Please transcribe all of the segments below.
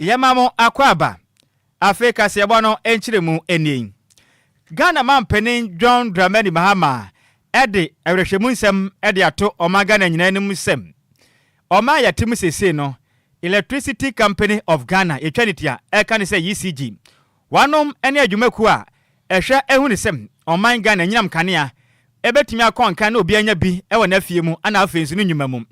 Yamamo akwaba. Afrika siyabwano enchiremu eni. Ghana mampenin John Dramani Mahama. Edi ereshemunsem edi ato oma Ghana nyinanisem. Oma yatimu sese no. Electricity Company of Ghana etwanitia ekanise ECG. Wanom ene adwumaku a ehwe ehunisem oma Ghana nyinam kanea ebetumi akon na obi anya bi ewo na fie mu ana afensu no nyuma mu.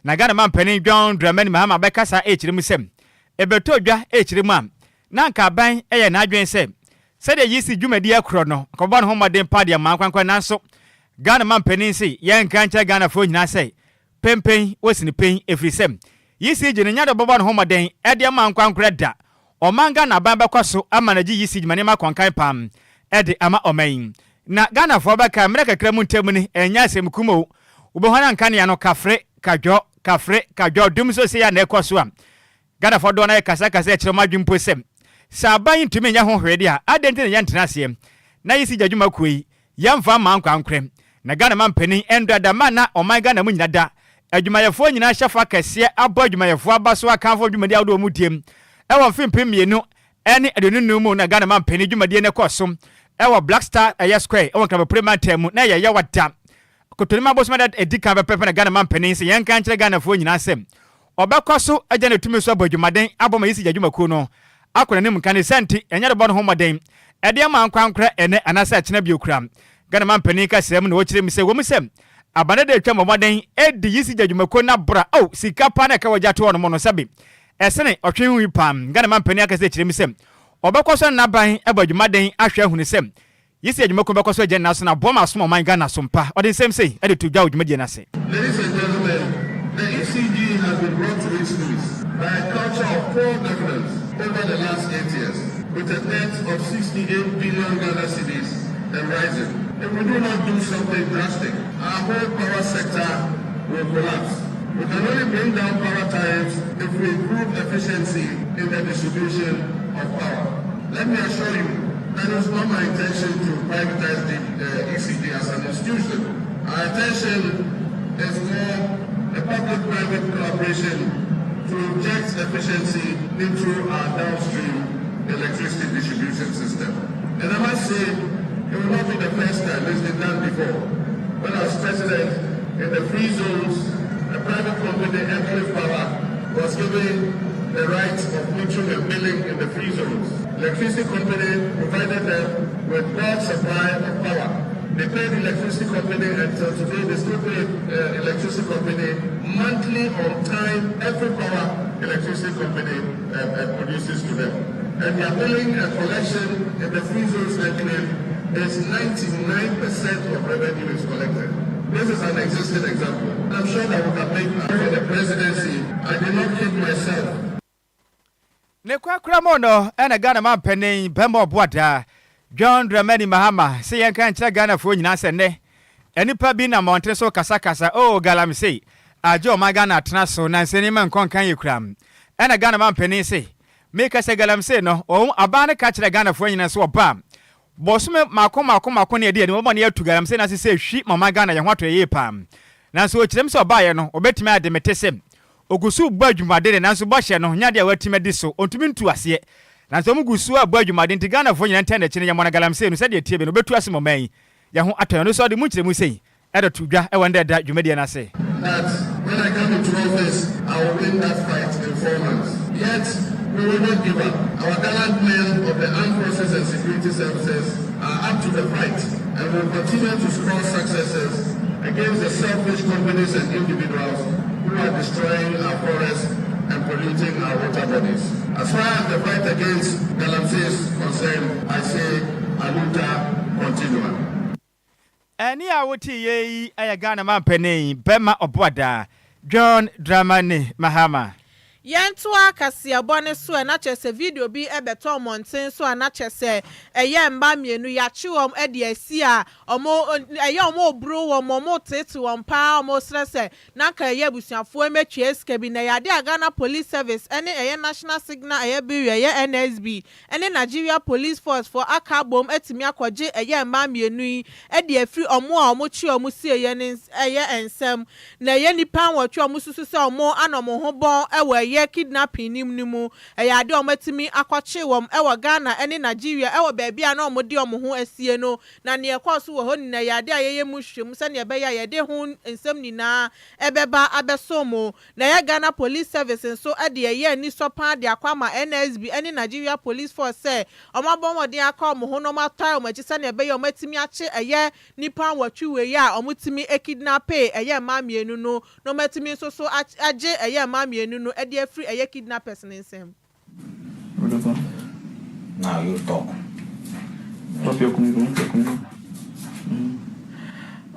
Na Ghana mampenin John Dramani Mahama bekasa echiremu sem. Ebeto odwa echiremu am. Na nka ban eye na adwen se de yisi dwumadi akro no akobon ho modern party amankwankwa nanso Ghana mampenin se yen kancha Ghana fo nyina se pempen wosini pen efrisem yisi gye nya de bobon ho modern ede amankwankwa da omanga na ban bekwaso amanaji yisi gmane makwankan pam ede ama omain na Ghana fo beka mreka kramu ntemu ni enya asem kumo ubohana nka ne no kafre kadwo dum so se ya na ekwaso am Ghana fo do na kasa ekire madwumpo sem Saban ntumi nya ho hwede a adente ne yantena asem na yisi jadwuma kuyi yamfa mankwankrem na Ghana mampenin endada mana oman Ghana mu nyinada adwumayefo nyina hyefa kese abo adwumayefo abaso akanfo adwumadi awdo mu diem ewo mfimpe mienu ene adonunu mu na Ghana mampenin adwumadi ne kosom ewo Black Star Square ewo kraba prematem na ye wada kotolima bosma da edika bepepe na Ghana mampenin se yenka nkire Ghana fo nyina asem obekoso agya ne tumi so abadwumaden aboma yisi jadwuma no akona nim kan senti enya de bon ho moden ede ma nkwankra ene anasa akina biokura Ghana mampani ka sem na wo kire mi se wo musem abane de twa moden edi yisi jadwumako na bra sikapa na ka wagya to no sabi esene otwe hu pam Ghana mampani aka se kire mi sem obekoso na ban abadwumaden ahwe hu ne sem yisi jadwumako bekoso agya na so na boma so man Ghana sompa odi sem sei ede to dwa odwumadi na se. Ladies and gentlemen, the ECG has been brought to its knees by a culture of poor governance over the last 8 years, with a debt of 68 billion Ghana cedis and rising. If we do not do something drastic, our whole power sector will collapse. We can only bring down power tariffs if we improve efficiency in the distribution of power. Let me assure you, that is not my intention to privatize the ECG as an institution. Our intention is more a public-private collaboration to inject efficiency into our downstream electricity distribution system. And I must say, it will not be the first time. It's been done before. When I was president, in the free zones, a private company, Enquiries was given the rights of metering and billing in the free zones. Electricity company provided them with bulk supply of power. They paid the electricity company until today they still pay electricity company monthly on time every power electricity company produces to them. And their billing and collection in the free zones is 99% of revenue is collected. This is an existing example. I'm sure that we can make for the presidency. I did not kid myself. Nekwa mono ena Ghana mampenin bembo boada John Dramani Mahama se yenka nkyira Ghana fo nyina sene enipa bi na mountain so kasakasa galamse ajo ma Ghana atena so na nseni man konkan yekram ena Ghana mampenin se make se galamse no abane ka kyira Ghana fo nyina so oba bosume mako ne de mo ne atu galamse na se hwi mama Ghana ye hwato ye pam na so okirem se oba ye no obetime ade metesem ogusu bu adwumade na so bo hye no nya de awatime di so ontumi ntu ase na so mugusu abu adwumade nti Ghana fo nyina ntende kine yamona galamse no se de tie be no betu ase moman ye ho atoyo no so de mu kiremu sei ede to dwa e wonde da dwumade na se that when I come into office I will win that fight in 4 months. Yet we will not give up. Our gallant men of the armed forces and security services are up to the fight and will continue to score successes against the selfish companies and individuals who are destroying our forests and polluting our water bodies. As far as the fight against galamsey is concerned, I say, aluta continua. Eni awoti ye aya Ghana mampenin bema oboada John Dramani Mahama. Yentu akasi abone so na chese video bi ebeto monten so na chese eye mba mienu ya chiwom ede asi a omo eye omo bro wo momo tete won pa omo stress na ka eye busuafo emetwe eska bi na yade Ghana Police Service ene eye National Signal eye bi eye NSB ene Nigeria Police Force for akabom etimi akwaje eye mba mienu ede afri omo chi omo si eye ensem na eye nipa wotwe omo susu se omo anomo ho bon ewe ɛyɛ kidnapping nimu ɛyɛ ade ɔmatimi akɔkye wɔm ɛwɔ Ghana ɛne Nigeria ɛwɔ baabi a na ɔmode ɔmo ho asie no na ne ɛkɔ so wɔ hɔ nyina yɛ ade a yɛyɛ mu hwɛm sɛ ne ɛbɛyɛ yɛde ho nsɛm nyinaa ɛbɛba abɛsomo na yɛ Ghana Police Service nso ɛde ɛyɛ ni sopa de akwama NSB ɛne Nigeria Police Force sɛ ɔmabɔmɔden aka ɔmo ho no matɔe ɔmo akyi sɛ ne ɛbɛyɛ ɔmatimi akye ɛyɛ nipa wɔtwiwe yɛ a ɔmotimi ekidnape ɛyɛ mamienu no no ɔmatimi nso so agye ɛyɛ mamienu no ɛde afiri ɛyɛ kidnappers ne nsɛm. Now you talk.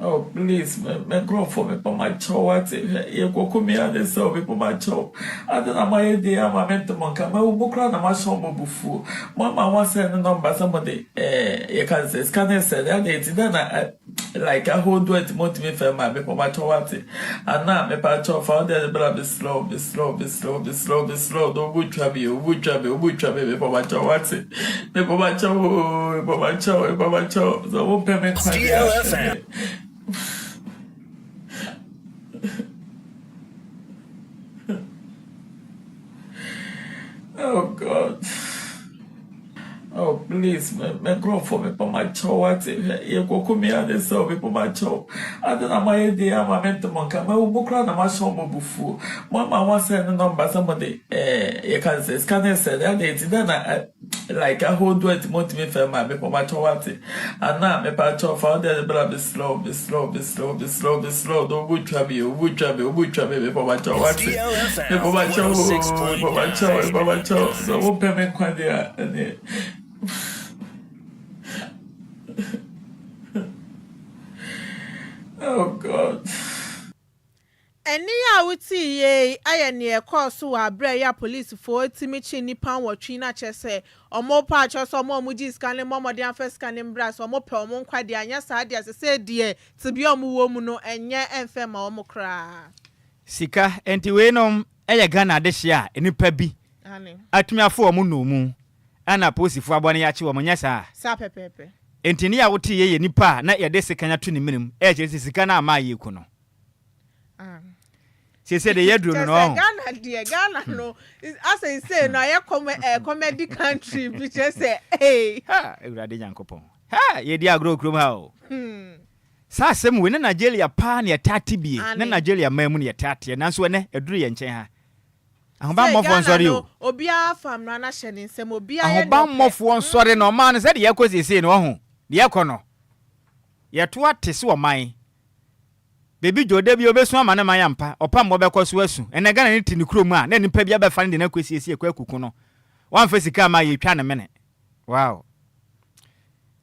Oh, please, me grow for me for my child. You go come here and say me for my child. I don't know my idea. I'm meant to monk. My bukra na my show mo bufu. Mama wants to number somebody. You can say scan say that it's then like I hold do it motivate for my for my child. And now me for child found the blah be slow. Don't would travel for my child. Me for my child. So won't permit DLFM. Oh God. Oh please, me grow for me for my child. You go come here and say me for my child. I don't know my idea. I'm meant to monk. My bukra na my show mo bufu. Mama wants to number somebody. You can say scan say that it's then like I hold do it motivate for my child. And now me for child found the blah be slow. Don't would travel for my child. For my child. So won't payment quite there and oh God. Eni ya wuti ye aye ne ekọ so wa bre ya police for timichi nipa wotwi na chese omo pa chese omo muji scanning momode an first scanning bras omo pe omo nkwade anya sa de asese de tibi omo wo mu no enye emfe ma omo kra sika enti we nom eye Ghana de hia enipa bi atumi afo omo no mu ana posifo abone ya che omo nya sa pepepe enti ne ya wuti ye nipa na ye de sika nya to ne minim e che sika na ama ye ku no she said the yedru no Ghana no as I say no I comedy country bi say hey ha Ewurade Nyankopon ha ye di agro krom ha o sa sem we na Nigeria pa na yatati bie na Nigeria mamu na yatati nanso ne eduru ye nchen ha ahoba mmofo nsori o obia famra na hye ne nsem obia ye ahoba mmofo nsori no man se de yakosese no ho de yakono ye to atese o man Baby Jode bi obesu ama ne mayampa opa mbo bekoso asu ene Ghana ni tini krom a na nipa bia be fa ne na kwesiesie kwakuku no wan fa sika ma ye twa ne mene wow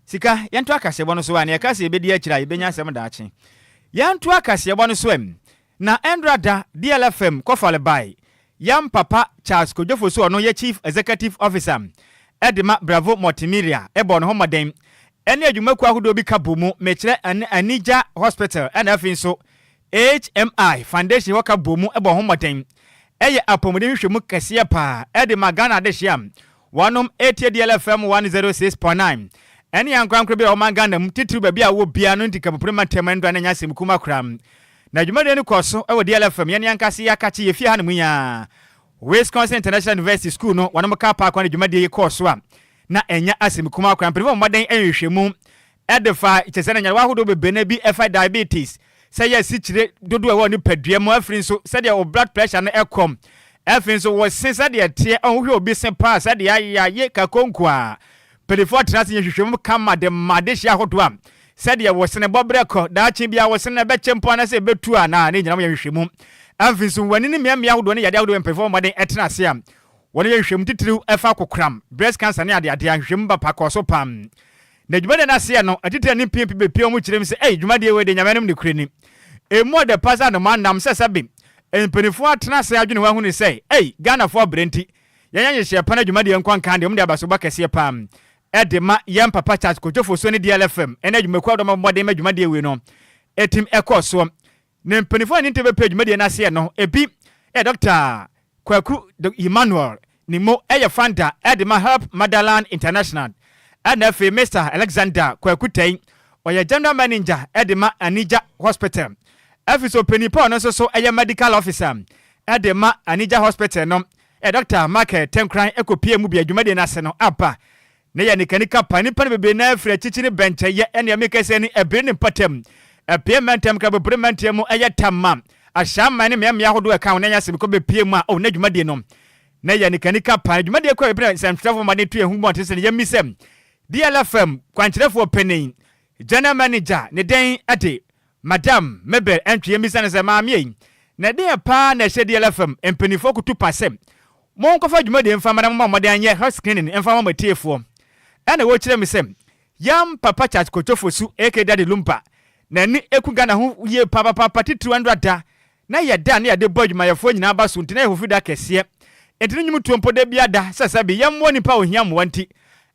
sika yanto akase bo no so ane akase ebedi akira yebenya asem daache yanto akase bo no so em na Endrada DLFM kofale bai yam papa Charles Kojofo so no ye chief executive officer Edema Bravo Multimedia ebo no homaden ene adwumaku ahodo bi kabomu mekire Anija Hospital and afin so HMI Foundation waka bomu ebo homaden eye apomode hwehwemu kase pa Edema Ghana de hyiam wanom DLFM 106.9 ene yankwankro bi o man Ghana mu titiri ba bia wo bia no ntika poprema temando na nyasem kuma kram na adwumade ne koso ewo DLFM yene yankase yakache ye fie ha ne munya Wisconsin International University School no wanom ka pa kwa adwumade ye koso a na enya asim kuma kwan prevo moden enhwehwemu edefa itesena nya wahodo bebene bi efa diabetes say ya sichire dodo ewo ni padua mu afrin so say the blood pressure na ekom afrin so wo sense de tie ohwe obi sen pa say de ye kakonko a pelefo trans nhwehwemu kama de madehia hodo a say de wo sen bobreko da chi bia wo sen be chempo na say betu a na ne nyina mo nhwehwemu afrin so wani ni miamia hodo ne yade hodo pelefo moden etena se am woni yehwem titiriw efa kokram breast cancer ne ade ahwem ba pakoso pam na dwumade na se no atitira ni pimpi be pio mu kirem se dwumade we de nyamenem ne kurani emo de pasa no mandam se sabi empenifo atena se adwene wa hu ne se Ghana for brenti yanya hye pa na dwumade enkwan kan de om de abaso ba kese pam edema yam papa chat Kojofo so ne DLFM ena dwumaku do mabode ma dwumade we no etim ekoso ne empenifo ni ntebe page dwumade na se no ebi doctor Kwaku Emmanuel Nimo Fanta Edema Help Motherland International and Mr. Alexander Kwaku Tain or your general manager Edema Anija Hospital. Efiso Penipo no so medical officer Edema Anija Hospital no Dr. Mark Tenkran ekopie mu bi adwumade na ase no apa ne ya nikanika pani pani bebe na afre chichini benche ye ene amekese ni ebire ne patam apie mentem ka bebire mentem eye tamma ahama ne me ahodo eka na ya se ko be pie mu a o na adwumade no na ya nikanika pani adwumade ko ebire semtrafo ma ne tu ehu mo tese ne yamisem DLFM kwanchirefo penin general manager ne den ade madam Mabel entry yamisa ne se maame na de pa na hye DLFM empenifo kutu pasem mon ko fa dwumade mfama na mmode anye health screening mfama matiefo ana wo kire me sem yam papa chat kochofo su aka daddy Lumba na ni eku Ghana ho ye papa titru 200 da na ye da na ye de bodwuma yefo nyina ba so ntina ehofi da kese entini nyum tuompo da bia da sasa bi yam woni pa ohiam wanti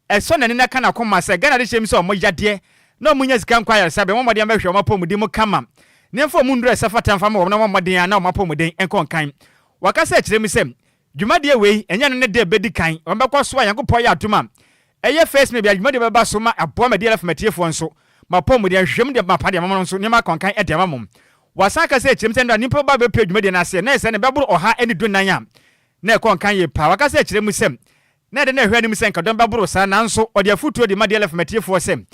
eso na ne na kana koma se Ghana de hyem se omo yade na omunya sika Enquires sabe mmode am behwe omapomudi mu kama ne mfo mu ndure safata mfama wo na mmode na omapomudi enkonkan wakasa kire me sem dwumade we enya no ne de bedi kan ombekọ so Yankopọ ya atoma eye face me bia dwumade beba so ma aboa me DLF matiefo nso mapomudi ahwem de mapade mamon nso ne makonkan e de mamom wasaka se kire me sem nipa ba be pe dwumade na ase na ese ne beboro oha eni dunan ya na ekonkan ye pa wakasa kire me sem na de na ehwe anim sen ka don beboro sa na nso ode afutuo de ma DLF matiefo sem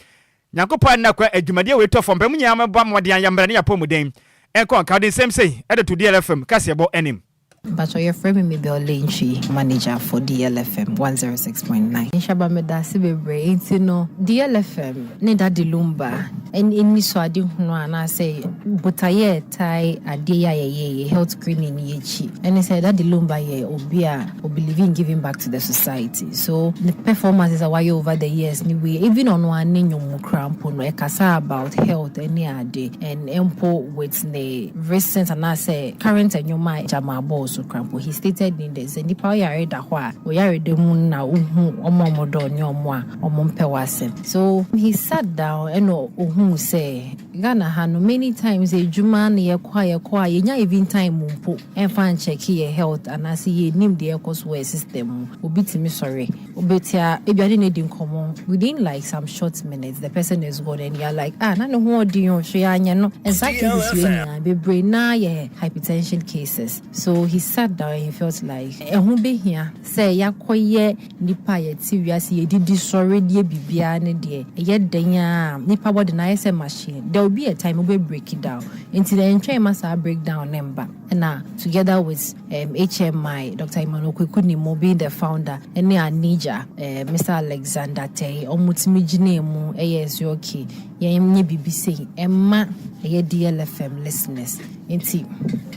Yankopọ na kwa adwumade we to fom pam nya ma ba mode anyamra ne yapomuden enkonkan de sem sei e de to DLFM kasebo enim. But you're framing me be Olenchi, manager for DLFM 106.9. Nhyiraba medase bebre enti no DLFM ne da de Lumba en ni so ade hunu ana say botaye tai ade ya ye health screening ye chi. And he said that the Lumba ye obi believe in giving back to the society. So the performances are why over the years ni we even on one nyom crampo no e kasa about health any ade and empo with the recent and I say current nyoma jama boss so crampo he stated in this and the power yare da hwa o yare de mu na uhu omomodo ni omo a omompewase. So he sat down and ohu say Ghana ha no many times a juma na ye kwa ye nya even time mpo enfa check your health and I see ye nim the cost way system obitimi sorry obetia ebiade ne di nkomo within like some short minutes the person is gone and you're like na no ho odi yo hwe anya no exactly this way na be brain na ye hypertension cases. So he sat down and he felt like ehun be hia say yakoye nipa ye ti wiase ye didi sorry die bibia ne de ye danya nipa body na say machine there will be a time we break it down into the entry masa breakdown number and together with HMI Dr. Emmanuel Kwekunimo being the founder and Anija Mr. Alexander Tay omutimi gine mu yes okay ye nye BBC emma ye DLFM listeners.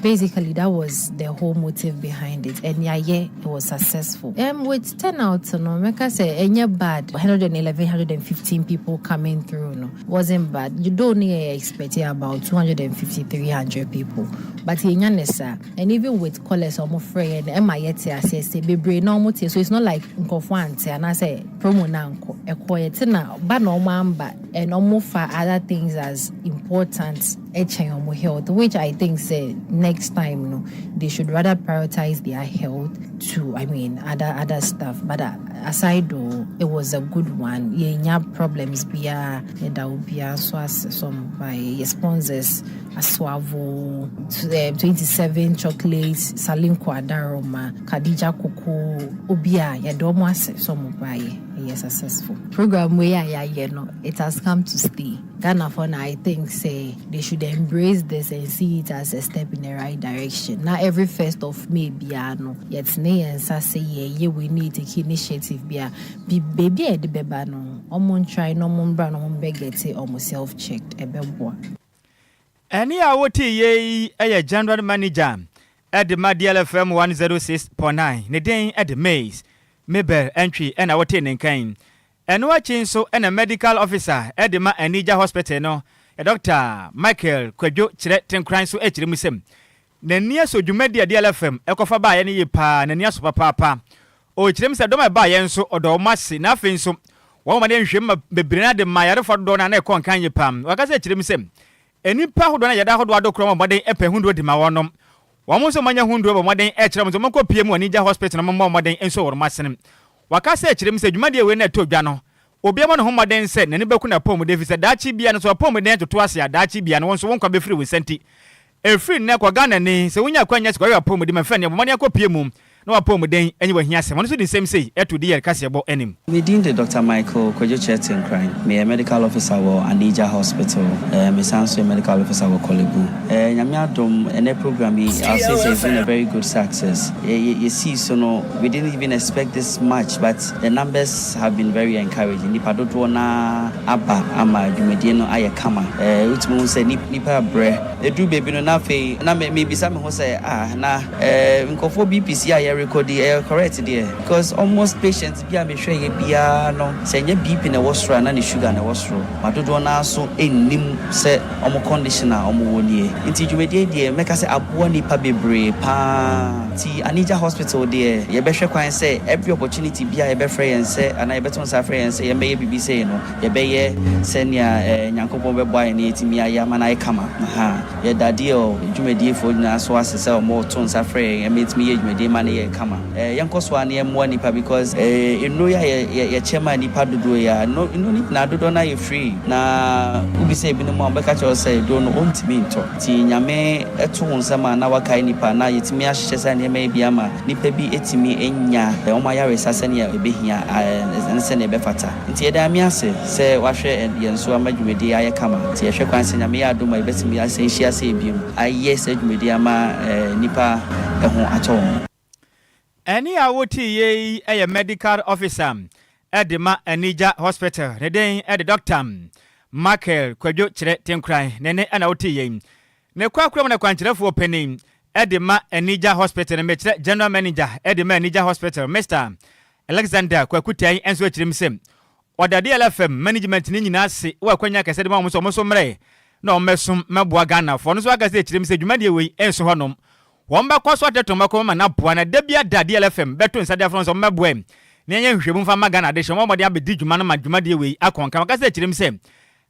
Basically that was the whole motive behind it and it was successful. With 10 out no make I say any bad 115 people coming through no wasn't bad. You don't expect about 250 300 people but and even with callers or more friend and my yet say be brain normal so it's not like nkofante and I say promo na quiet na but no mamba and almost for other things as important health, which I think say next time no they should rather prioritize their health to other stuff. But aside though it was a good one. Yeah, problems there will be so some by sponsors Aswavo 27 chocolates Salim Kwadaroma Khadija Koko Obia Yadomo some by successful program where it has come to stay. Ghana for now, I think say they should embrace this and see it as a step in the right direction. Not every 1st of May biano yet nay and say yeah we need to take initiative be baby at the bebano omon try no mon brand on begete almost self-checked a bebo. Any awoti ye a general manager at the DLFM 106.9 ne den at the Maze Mabel entry and our tin kind. And watching so and a medical officer at the Anija Hospital no a Dr. Michael Kwadwo Sammy so musem. Nenia so Jumedia DLFM ekofa ba ye ne pa nenia so papa o chirem se do ma ba ye nso odo masi na afin so wo ma de nhwem bebrina de mayare fodo na ekon kan ye pam wakase chirem sem enipa hodo na yeda hodo adokro ma den epe hundu di ma wonom wo mo so manya hundu bo moden e chirem so manko pie mu Anija Hospital na mo moden enso wor masene wakase chirem se Jumade we na to dwa no obi ama no homaden se nani beku na pom de fi se dachi bia no so pom den toto ase dachi bia no won so won kwa be free we senti efiri ne kwa Ghana ni se wonya kwanya sikwa yapom di mfa ne mo ne akopie mu na wapom den enyi wahia se mo so di same say eto di kase bo enim me din de Dr. Michael curating me a medical officer wo Anija Hospital me sanso medical officer wo Kolebu nyame adom ene program I say it's been a very good success. You see, so no, we didn't even expect this much, but the numbers have been very encouraging. Nipa dodo na aba ama dwumedie no ayekama utmu say nipa bre edu baby no na fe na me bisa me ho say na nkofo BPC aye record correct there because almost patients bia me hwe ye bia no say nya BP na wosro na ne sugar na wosro madodo na so ennim say omo conditioner omo wonie nti dwumedie die meka say aboa nipa bebre pa ti Anija Hospital there ye behwe kwan say every opportunity bia ye befre yen say ana ye beton sa fre yen say ye meye bibi say no ye beye senia nyankopon be boy na etimi aya mana e kama ye dadie o dwumedie fo na so asese o mo ton sa fre ye metimi ye dwumedie mana ye kama yenkoso an ye mo nipa because eno ye chema nipa dodo ya no ni na dodo na ye free na ubi say bi no mo be ka che say do no ontimi nto ti nyame eto nsama na wakai nipa na yetimi ahye say na me bia ma nipa bi etimi enya o ma ya resase na ebehia ense na ebefata nti eda mi ase say wahwe yenso amadwumedi aye kama ti ehwe kwan se nyame ya adoma ebetimi ase hia se ebiem aye se dwumedi ama nipa eho ato Any awoti ye a medical officer Edema Anija Hospital ne den the doctor Michael Kwadwo Enquires nene ana woti ye ne kwakura na kwankyerefo penin Edema Anija Hospital ne metre general manager Edema Anija Hospital Mr. Alexander Kwakutai enso chirimsem oda DLFM management ni nyina ase wa kwanya kase de ma so mre na omesum meboa Ghana fo no so aga se chirimse dwumade we enso honom womba kwaso adeto mako ma na boa na dabia da DLFM beto nsade afro so meboa ne nya hwehwemu mfa ma Ghana de hwemo mode abedi dwuma no ma dwumade we akonka kase chirimse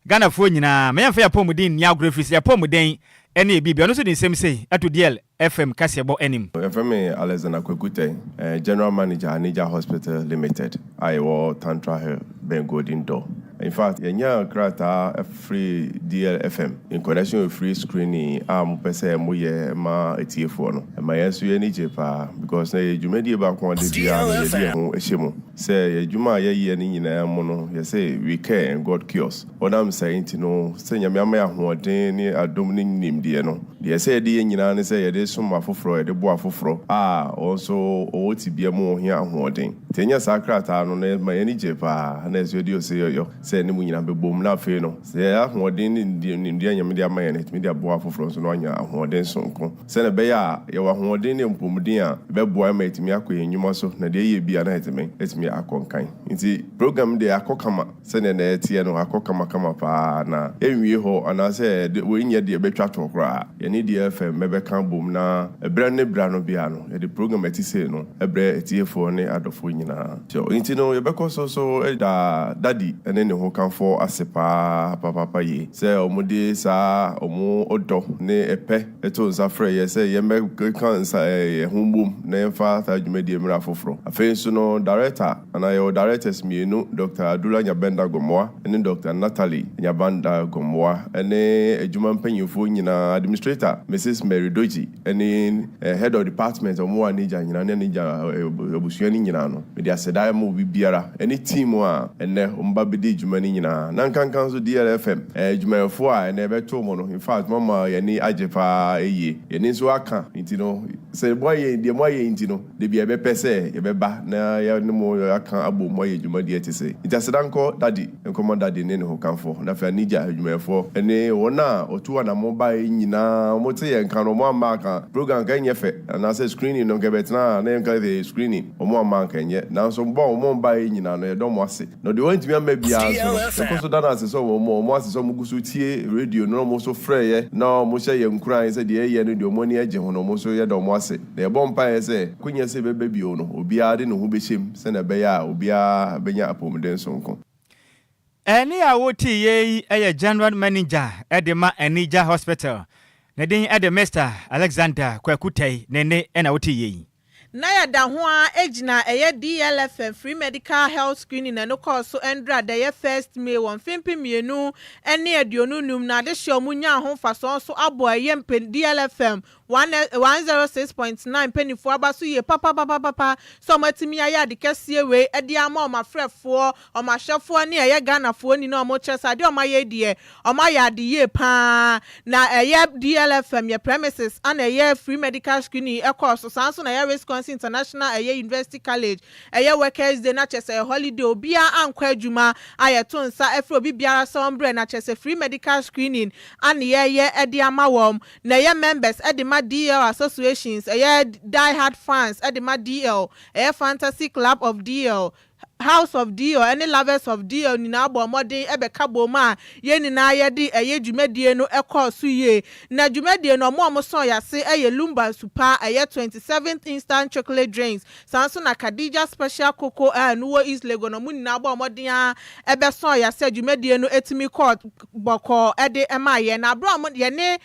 Ghana fo nyina me yamfa ya pomudin ni agrofis ya pomuden ene bibia no so din sem sei ato DLFM kasebo enim FM Alexander Kwakutai general manager Anija Hospital Limited I wo Tantra Ben Golden Door. In fact, yenya krata free DLFM in connection with free screening pese moye ma etiefo no ma yesu ye ni jepa because na ejumedi ba kon de bia no ye de ho ehemu say ejuma ye ni nyina mo no ye say we care and God cures what I'm saying no say nyame ama ya hoden ni adom ni nimde no ye say de nyina ne say ye de soma foforo ye de bo afoforo also o ti bia mo hia hoden tenya sakrata no na ma ye ni jepa na yesu de o say yo say ni mu nyina be bom na fe no say ahoden ni nyame de ama ye ne media bo afoforo so no anya ahoden sonko say na be ya ye wa ahoden ni mpomudin a be bo ma etimi akoye nyuma so na de ye bia na etimi akonkan nti program de akokama say na etie no akokama kama pa na enwie ho ana say we nya de betwa to kra ye ni DLFM mebe kan bom na ebra ne bra no bia no ye de program etise no ebra etiefo ne adofo nyina so nti no ye be koso so da daddy ene ne ho kan for asepa papa ye say omode sa omo odo ne epe eto nsa frɛ ye say ye me kan sa humbum na fa ta dwumadi emra foforo afen so no director and I directors mienu Dr. Adwoa Nyabenda Gomoa and Dr. Natalie Nyabanda Gomoa and ejuma mpanyimfo nyina administrator Mrs. Mary Doji and head of department of Moa Nija nyina ne nija obusuani nyina no me dia sedai mo bibiara any team a ene omba bedi ejuma ni nyina nankan so DLFM ejumafo a ene beto mo no in fact mama ye ni ajepa eye ye ni so aka intino say boy ye de mo ye intino de bia be pese ye beba na ya ni mo aka abo mo ye ejuma de etise itasedanko daddy enkomo daddy ne ho kanfo na fa nija ejumafo ene wona otuwa na mobile nyina mo te ye nkan no mo amaka program kan ye fe na say screening no gebetna na nkan the screening o mo amaka nye na so bo mo mobile nyina no ye do mo ase no de wantimi am bia so because dana ase so mo ase so mo gusu tie radio no mo so frɛ ye na mo hye ye Enquires say de ye no de mo ni agye ho no mo so ye do mo ase na ye bom pa ye say kunya se bebe bio no obi ade no ho bechem se na be ya obi a benya apomden sonko Any awoti ye a general manager Edema Anija Hospital ne den Mr. Alexander Kwakutai nene ena woti ye na ya da ho a ejina DLFM free medical health screening na no call so endra da ye first May 1 ene aduonu num na de hye omunya ho faso so abo DLFM 106.9 penifo abaso ye papa so matimi aya de kese we ede ama o mafrefo o mahwefo ne ye Ghanafo ni no mo chesa de o maye de o maye de ye pa na DLFM ye premises and free medical screening e course so sanso na Wisconsin International University College workers day na chese holiday obia ankwa adwuma ayeto nsa efro obi biara sombre na chese free medical screening and ede ama wom na members edema DL associations die hard fans edema DL fantasy club of DL House of DL any lovers of DL ni na abo modern ebeka boma ye ni na ye di dwumadie no ekosu ye na dwumadie no mo so yase Lumba super 27th instant chocolate drinks sanso na Khadija special cocoa no East Lagos no mu ni na abo modern ebe so yase dwumadie no etimi court boko ede ema ye na bro mo ye ne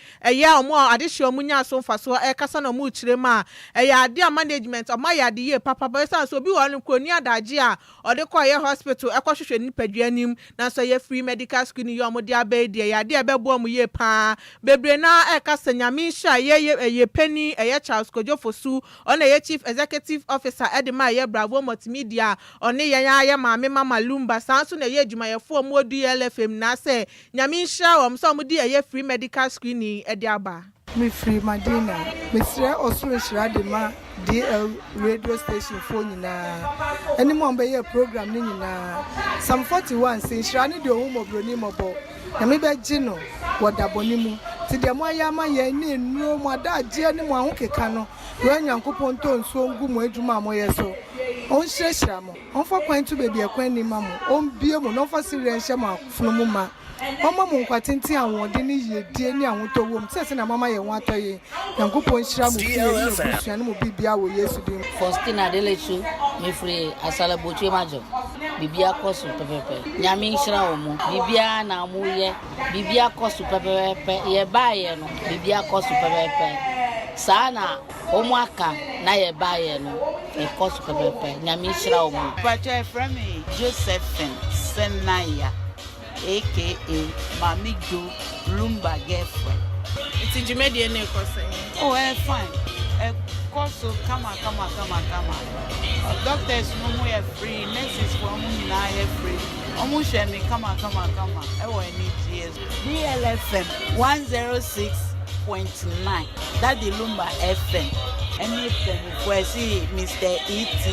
omo adehye omunya so mfaso kasa na mu kirema ade management omo ya de ye papa sanso obi wonu kroni adaje a ode koye hospital ekohwehwe nipaduanim na so ye free medical screening yo mo de abedie ya de ebebo mu ye pa bebre na ekasa nyame hya ye penny Charles Kojofosu ona ye chief executive officer edema ye Bravo multimedia one ye ya maame mama Lumba sanso na ye adwumayefo mu DLFM na se nyame hya wo so mo de ye free medical screening ede aba me free Madina me sre osuro shradema DL radio station phone nyina any mo be ye program ni nyina some 41 say shrani de omo broni mobo na me be gino wodaboni mu ti de mo ayama ye ni nnuo mo adaje ni mo ahokeka no we nyankopon to nso ngu mo adwuma mo ye so on hyehyra mo on fa kwan to be ekwan ni ma mo on bie mo no fa sire nhye mo afunu mu ma Mama mu kwatenti awon de ni yedie ni awon to wom sese na mama ye won atoye yankopon hira mu fie ni obusuan mu bibia wo Yesu dim Faustina Delechu me free asala bochwe majo bibia kosu pepepe nyame hira wo mu bibia na mu ye bibia kosu pepepe ye baye no bibia kosu pepepe sana omwaka na ye baye no e kosu pepepe nyame hira wo mu pacha from me Josephine Senaya aka Mami Jo Lumba girlfriend. It's Jumedi ne kose. Oh, fine. Koso kama. Doctors no more free, nurses for na free. Omu shemi kama. Any years. DLFM 106.9. That the Lumba FM. Anything for see Mr. E.T.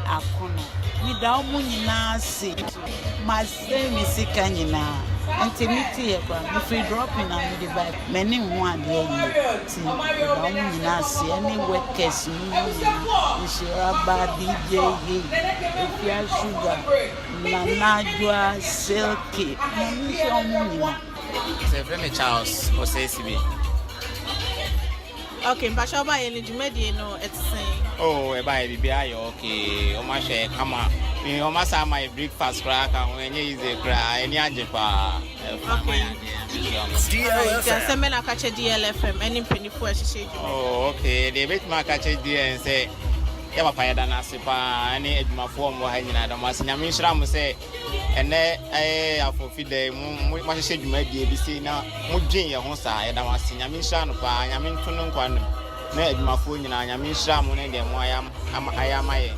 Akono. Mi da omu nyina si ma se mi sika nyina intimity e kwa mi free dropping and the vibe many one dey ti da omu nyina si any workers Nhyiraba DJ Efia Sugar Adwoa Silky mi se omu nyina se frame Charles o se sibi. Okay, Pasha ba ye Jumedi no etsin. Oh, e ba e bia yo okay. O ma hwe kama. Mi o ma sa my breakfast crack and when you is cry any ajepa. Okay. Can send me na catch DLFM any penny for she. Oh, okay. They bet ma catch DL and say ya ba pa da na sepa any adwumafo mo ha nyina da ma se nyame hira mo se ene afofide mo ma hye dwumadi bi se na mo dwen ye ho sa ya da ma se nyame hira no pa nyame ntunu nkwa no na adwumafo nyina nyame hira mo ne de mo ayama ye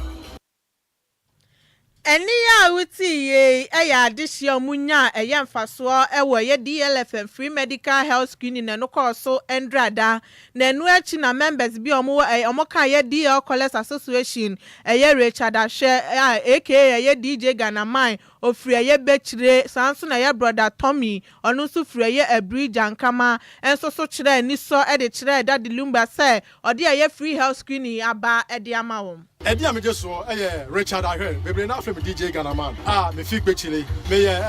Eni ya wuti ye adehye omunya mfaso ewo ye DLFM free medical health screening na no call so endrada na enu achi na members bi omo kan ye DL College Association Richard Ashe aka ye DJ Ghanaian ofri ye bechire sanso na ye brother Tommy onu so fri ye abri jankama enso so kire ni so de kire that the Lumba say ode ye free health screening aba de amawom Edi ameje so Richard Ahwe bebre na afem DJ Ghanaian me fi gbechile me ye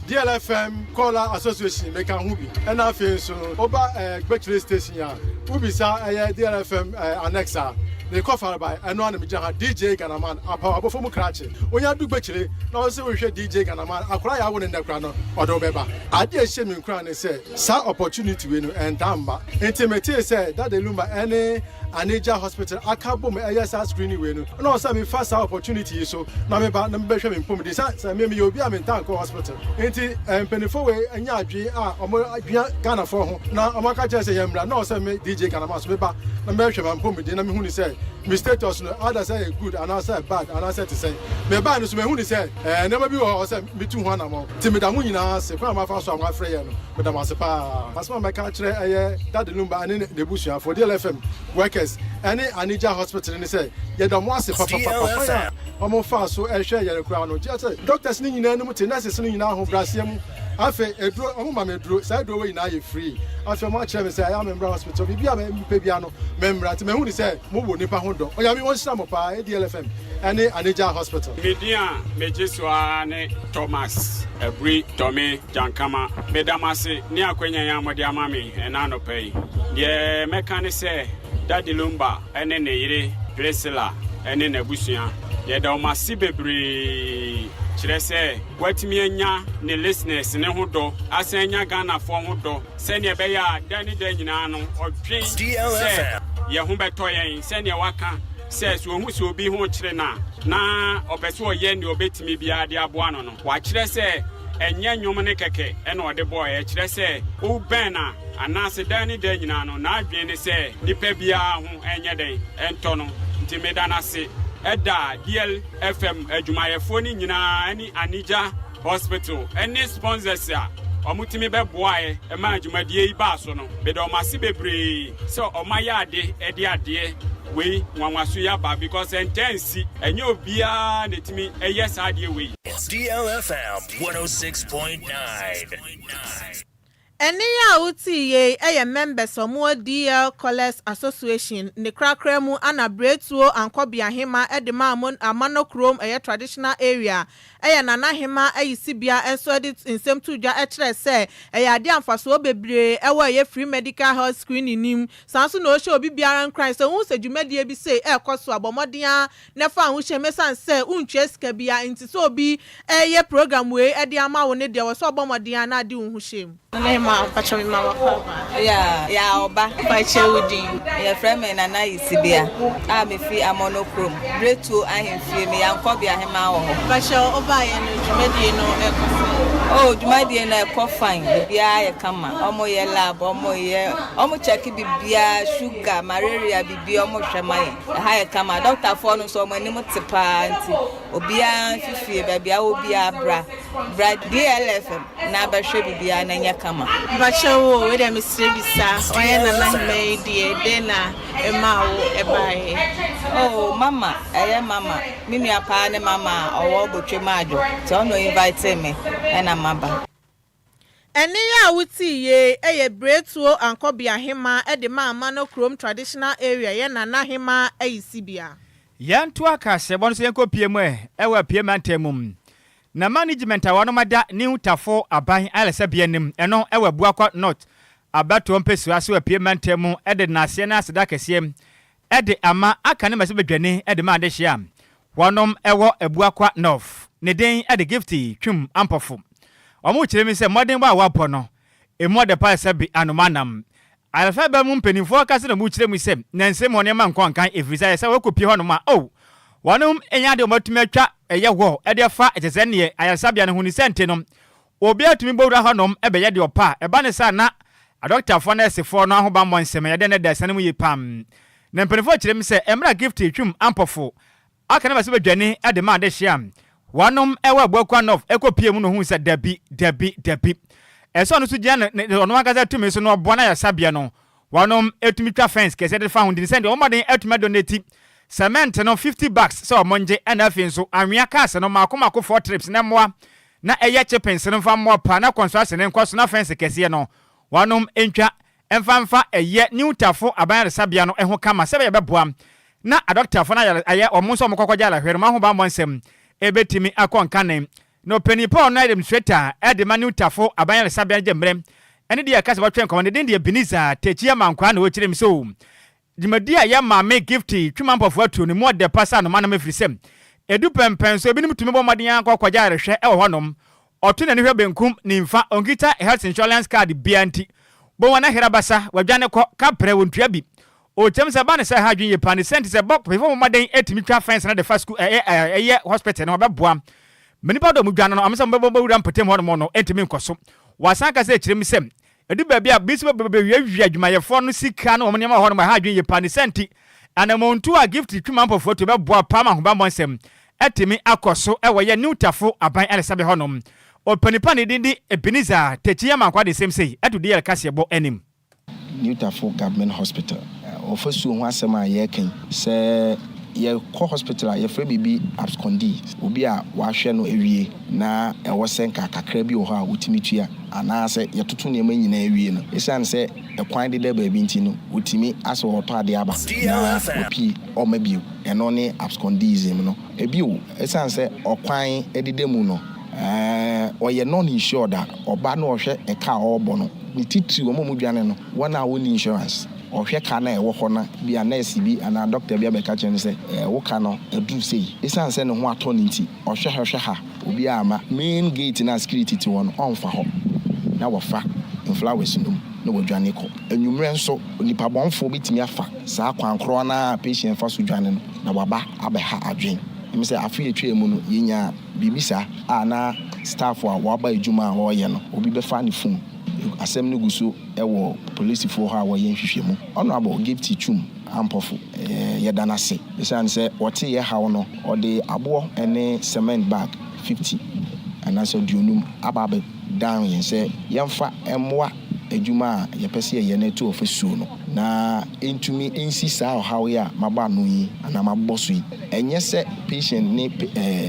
DLFM Caller Association me kan hu bi na afi so oba gbechile station ya ubi sa DLFM annexa they cover by eno me jaha DJ Ghanaian apa abofo mu krache onya du gbechile na so we hwe DJ Ghanaian akora ya wo ne ndakra no odo beba ade ehye me nkra ne say sa opportunity we no endamba intimate say that the Lumba any Anija Hospital akabo me ASR screening we no no say me fast opportunity so na me ba na me hwe me pom de say me obi am tanko hospital enti penifo we anya adwe a omo adwea Ghana for ho na amaka che say yemra na say me DJ Ghana so me ba na me hwe me pom de na me hu ni say me status no other say good and I say bad and I say to say me ba no so me hu ni say never be o say me tu ho na mo ti me da mu nyina se kwa ma fa so am afre ye no me da ma se pa asma me ka kire that Lumba and the bushia for DLFM workers any Anija Hospital ni say ye da mo ase papa omo fa so ehwe ye kura no je say doctors ni nyina no muti nurses ni nyina ho brasem afa edro omo ma me dro say do we na ye free afa mo kire me say I am member hospital bibia me bibia no member ti me hu ni say mo wo nipa ho do oya mi won sira mo pa DLFM any Anija Hospital media mejeswa ne Thomas Ebri Tommy Jankama medamase ni akwanya ya mode amame ena no pay ye meka say Daddy Lumba ene ne yire Priscilla ene na busua ye da o masi bebre kire say watimi anya ne listeners ne ho do asanya Ghana for ho do se ne be ya dani da nyina no odwen say ye ho beto yen se ne waka says wo hu se obi ho kire na obeso ye ne obetimi bia de aboa no wa kire say enye nwom ne keke ene ode boy e kire say wo ben na anase dani da nyina no na adwen ne say nipa bia ho enye den ento no ntimeda na se eda DLFM adwumayefo ni nyina ani Anija Hospital any sponsors a omutimi beboae e ma adwumadie iba so no be do mase bebre so omaya ade ede ade we nwanwaso ya ba because intense enye obia netimi yes ade we DLFM 106.9 Eni ya uti ye members omo DL College Association ne krakra mu anabretuo ankobia hema edema amano krom traditional area nana hema sibia enso edit insem tudwa kire se ade amfaso bebre free medical health screening nim sanso no hye obi biara nkran se hu se dwumadie bi se ekoso abomodia ne fa hu hye mesan se untwe sika bia nti so obi program we ade ama wo ne de wo so abomodia na ade hu hye ma pacho mi mama papa ya oba pacho udin ya friend me na isibia a me fi amonochrome bretu ahemfie me yankobia hema wo pacho oba ye no dwumadie no oh dwumadie na ekọ fine bia ye kama omo ye lab omo check bibia sugar malaria bibia omo hwema ye ha ye kama doctor for no so omo ni mutipa nti obia fifie bia obia bra DLFM na ba hwe bibia na nya kama bacho we dem srebisa oya na na me de na emawo ebae oh mama mama mimi apa ne mama owo botwe majo so no invite me na maba eni ya wuti ye bretuo ankobia hema de ma amano krom traditional area ye na hema sibia yanto aka se bon so yenkopie mu ewa pie mantemum na management awano mada ni utafo aban alese bienim eno ewa buakwa north abato mpesu aso apie mantemu ede na ase na aseda kesiem ede ama aka ne mase bedwane ede ma ade hia wonom ewo ebuakwa north ne den ede gifty twum ampofo omo kire mi se modern ba wapo no emo de pa se bi anomanam alfa ba mu mpenifo ka se na mu kire mi se na nsem one ma nkonkan efrisa se wakopie hono ma wonom enya de omatumi atwa wo ede fa etese ne ayasabia ne huni sente no obi atumi bowura honom ebeye de opa eba ne sa na doctor for nurse for no ahoba monsem ye de ne da sanem ye pam na mpenifo kire mi se emra gift twum ampofo aka na base bedwane ade ma ade hia wonom ewa abuakwa nof ekopie mu no hu se dabi eso no so gya ne ono agaza tumi so no obo na ayasabia no wonom etumi twa fence kese de fa hundi sende o maden etumi donate cement no $50 so monje ana finso anwea cars no makoma 4 trips na moa na eye chipens no fa moa pa na construction nkwaso na fence kese no wanom entwa emfa eye new tafo aban sabia no eho kama sebe yebeboa na doctor fo na aye omonso omokokogya la hwere ma ho ba monsem ebetimi akonkanen no penipo no administrator edema new tafo aban sabia jembre ene dia kase batwen komande den dia biniza techia mankwa na wo kire mi so Dimadia ya mame gifty twuma mpofo atu ne mo de pasa no manam efrisem edu pempen so ebinim tumi bomade yan kwakwaja arehwe e wo honom otu na ne hwe benkum ni mfa onkita health insurance card bianti bo wana Nhyiraba wadwane ko kapre wontua bi o tem se ba ne se ha dwen ye pa ne sent se bok before mo den etimi twa fence na the first school hospital na obeboa menipa do mu dwan no amse mo bebo mpatem ho no etimi nkoso wasan ka se kirem sem edu ba bia bisi bebe wi adwumayefo no sika na omne ma ho no ha dwen ye pa ne senti anamontu a gift twuma mpofo to beboa pa ma ho ba monsem etimi akoso ewoye newtafo aban Alisabe honom opanipa ne dindi Ebenezer techiya mankwa de same say edu de Kasebo enim Newtafo Government Hospital ofosu ho asema ye ken se ye ko hospital ye frɛ bibi abscondi obi a wa hwɛ no ewie na ɛwɔ senka kakra bi wɔ hɔ a wotimi tua ana se ye toto ne manyina ewie no esan se ekwan de da ba bi nti no wotimi aso hɔtɔ ade aba na opi ɔma bio ɛno ne abscondism no ebio esan se ɔkwan ededemu no oye non insured oba no ohwe eka obo no ni titiri wo mu dwane no wana woni insurance ohwe ka na ewo ho na bia nurse bi ana doctor bi abeka chen se wo ka no edu sei esan se ne ho ato ni nti ohwe ha obi ama main gate na security ti won onfa ho na wofa flowers no no wodwane ko enwumre nso nipa bonfo bitimi afa saa kwankro na patient fa so dwane no na waba abeha adwen me say afi etwe mu no yenya bibisa ana staff wa waba ejuma ho ye no obi be fa ne phone asem no guso ewo police fo ha wo ye nhwehwemu honorable gift chum ampofo ye danase esan say wote ye ha no ode abo ene cement bag 50 ana so dionum ababe down yen say yemfa emwa ejuma ye pese ye na to ofesuo no na entumi ensi saa hawo ya maba no yi ana maboso yi enye se patient ne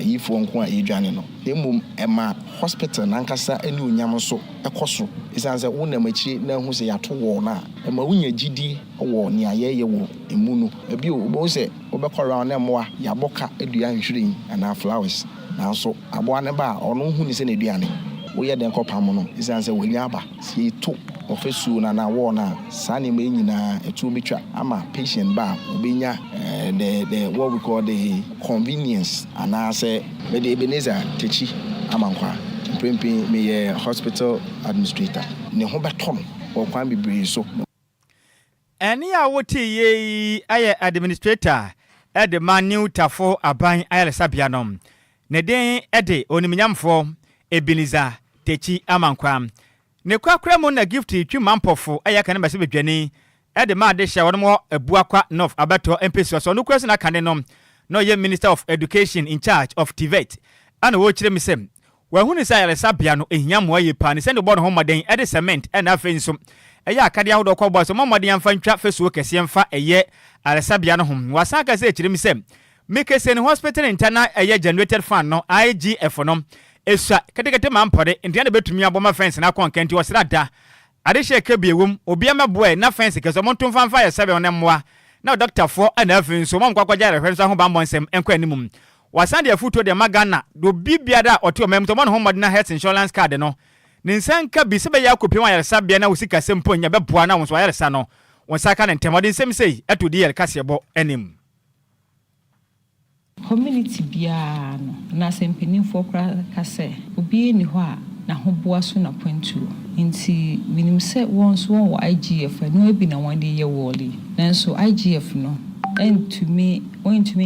yifo nko a edwane no emum ema hospital nankasa eni onyam so ekoso isan se wona machi na hu se yato wo na ema wunya gidi wo ne ayeye wo emu no ebi obo se obekora na moa yaboka edua nhwiren ana flowers na so aboa ne ba ono hu ni se na eduane wo ye den kopam no isan se wanya aba sie to ofesu na wo na sani me nyina etu betwa ama patient ba obenya the what we call the convenience ana say me de Ebenezer techi amankwa prempin me hospital administrator ne ho beton o kwan bibiri so eni a woti ye aye administrator e de manu tafo aban Alisabe nom ne den e de oniminyamfo Ebenezer techi amankwa ne kwakra mu na gift twuma mpofo aya kan ba se bedwane e de ma de hye won mo abuakwa north abato MPC so no kwese na kan no no ye Minister of Education in charge of TVET ana wo kire misem wa hunu sa Alisabe no ehia mo aye pa ne se ne bo no ho maden e de cement e na afenso eye akade ahodo kwa bo so mo maden amfa ntwa fesuo kese amfa eye Alisabe no ho wasaka se kire misem mekese ne hospital internal eye generated fund no IGF no esa ketekete mampode ndiane betumi aboma fence na konkenti wasrada ade sheke biewum obi ameboe na fence keso monto mfanfa ya sebe onemmoa na doctor for ana afenso mom kwakwaja rehwenso ho ba monsem enko animum wasande afuto de magana do bibiada oti omem to mo no na health insurance card no ninsanka bi sebe ya kopim Alisabe na usika sempo nya beboa na wonso ayaresa no wonsaka na ntemodin semsei eto DL Kasebo anim community bia no na sempenimfo kra kase obi ni ho a na ho boa so na pontu nti minim se wonso won IGF no ebi na won de ye woli nanso IGF no entumi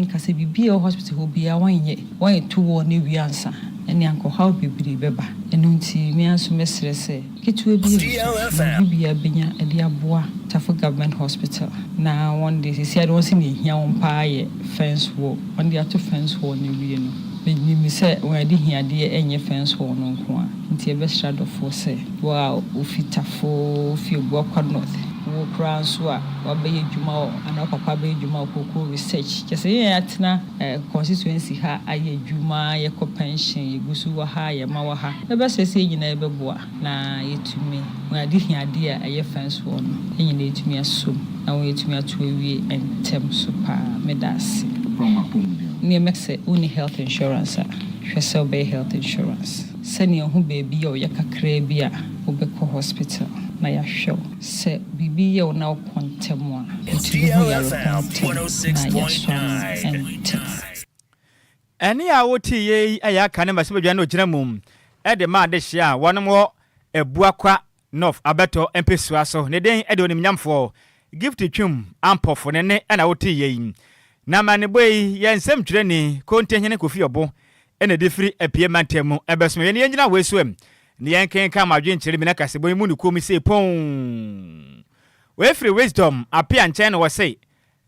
nkase bibia hospital ho bia wan tu wo ne wiansa ene anko how bibiri beba eno nti mi anso mesre se ketu bibia benya ade aboa Tafo Government Hospital na one day see I don't see me here on pie fence wall on the ato fence wall ni wie no me say when dey here dey enye fence wall no nko a nti e be shadow for say wow ofitafo fi Adwoa North wo kran so a wa be adwuma o ana papa be adwuma ko research just say atena constituency ha aye adwuma ye ko pension ye gusu wa ha ye ma wa ha e be say nyina e be boa na yetumi when dey here dey aye fence wall no enye na yetumi asom na wo yetumi ato awie entem so pa medasi ni mexe uni health insurance hwese be health insurance sani ho baby o yakakra bi a obekọ hospital na ya show se bibi ye na kontem a DLFM 106.9 eni a woti ye aya kan ba se bedwa na ogina mum e de ma de hye a wonom wo Abuakwa North abeto MPC so ne den e de onimnyamfo gift twum ampofo ne na wote yin na mane boy yensem twere ni kontenhene kofi obo ene defiri apie mantemu ebeso ye ne nyina wesuem ne yenken ka madwen kyere mi na kasebo mu ne komi sei pon we free wisdom apia nchen wo sei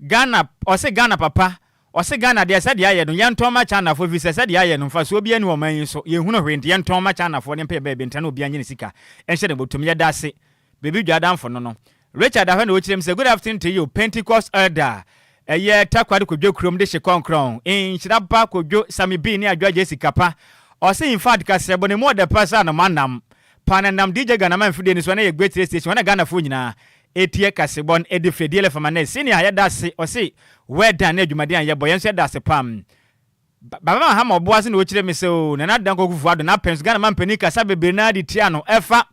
Ghana papa ose Ghana de sade aye no yenton ma China fo visa sade aye no fa so obi ani o man so ye hunu hwende yenton ma China fo ne pe be ntana obi anye ne sika enhye ne botum ye dase bebi dwadamfo no Richard ahwe na ochirem say good afternoon to you Pentecost elder eye takwade kodwo krom de hyekonkron Nhyiraba Kwadwo Sammy ni Adwoa Agyei Sikapa ose in fact ka sebo ne mo de pasa no manam panandam DJ Ghanaman fide ni so na ye great station na Ghana fo nyina etie kasebon edifre DLFM na senior ya dase ose weda na adwumade an ye boyen so dase pam baba ha ma oboase na ochire me se o na dan kokufu ado na pens Ghana man pani kasa bebe na di tia no efa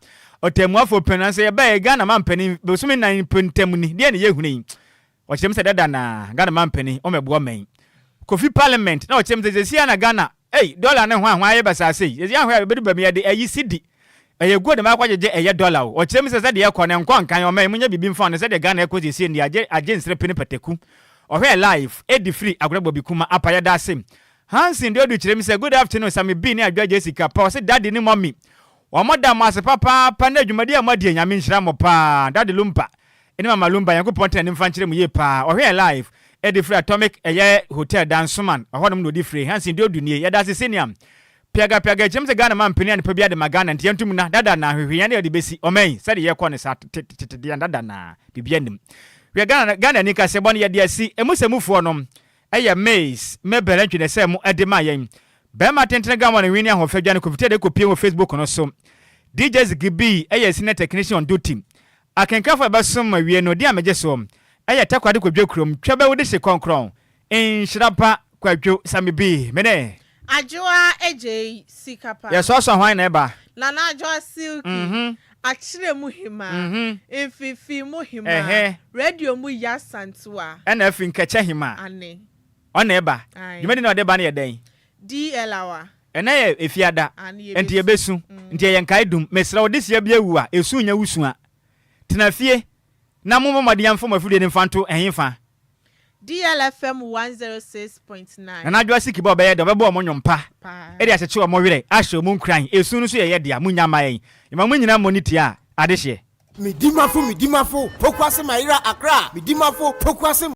otemu afo penanse ye ba Ghana man pani besumi nan pentem ni de na ye huni ochire me se dada na Ghana man pani o mebo man kofi parliament na ochire me se sia na Ghana dollar na hwan ye basa sei ye hwan be be me ye de ayi cedi eye good ma kwajeje eye dollar o kyerem se de ekọ ne nkọ nkan o man munya bibim fa no se de Ghana ekozi sie ndi agye nsre pene pateku ohwe life edi free agorabo bikuma apaya da sem Hansin de odu kyerem se good afternoon Sammy ni Adwoa Agyei Sikapa o se daddy ni mommy o moda mas papa pa na adwumade amade nyame nhyira mo pa daddy Lumba eni mama Lumba yankopon tane mfa nkyerem ye pa ohwe life edi free atomic eye hotel dansoman ohonom no di free Hansin de odu nie ye da se senior piaga James Ghana man peni an pebia de magana ntiantum na dada na hwehwe ne de besi omen sade ye kɔ ne sa de dada na bibia nim we Ghana ni kasebon ye de asi emusemufo no eye maze mebere ntwe se mu edema yen be ma tentene gama ne wini ahofadwa ne kofite de kopie wo Facebook no so DJs gibi eye senior technician duty akenkafo ebesom wie no de amege so eye takwade kodwe krom twebe wo de hyekonkron Nhyiraba Kwadwo Sammy mene Adwoa Agyei Sikapa. Yes, also hwan na eba. Nana Adwoa Silky. Achire muhima. Efifi muhima. Radio mu yasantua. Na fi nkeche hima. Ane. Ona eba. Jumadi na odeba na ye den. DLawa. Ena ye efiada. Enti ye besu. Enti ye nkai dum. Mesra odisi ye bia wu a esu nya wusu a. Tena fie. Na mo madi amfo mafudie ne mfanto ehimfa. DLFM 106.9. Na Adwoa Sikapa be ye do bebo mo nyompa. Eri aseche o mo were ahye mo nkran esu no so ye de a munya mayen. Ima mo nyina moniti a adehye. Midimafo pokwase Nhyiraba Accra. Midimafo pokwase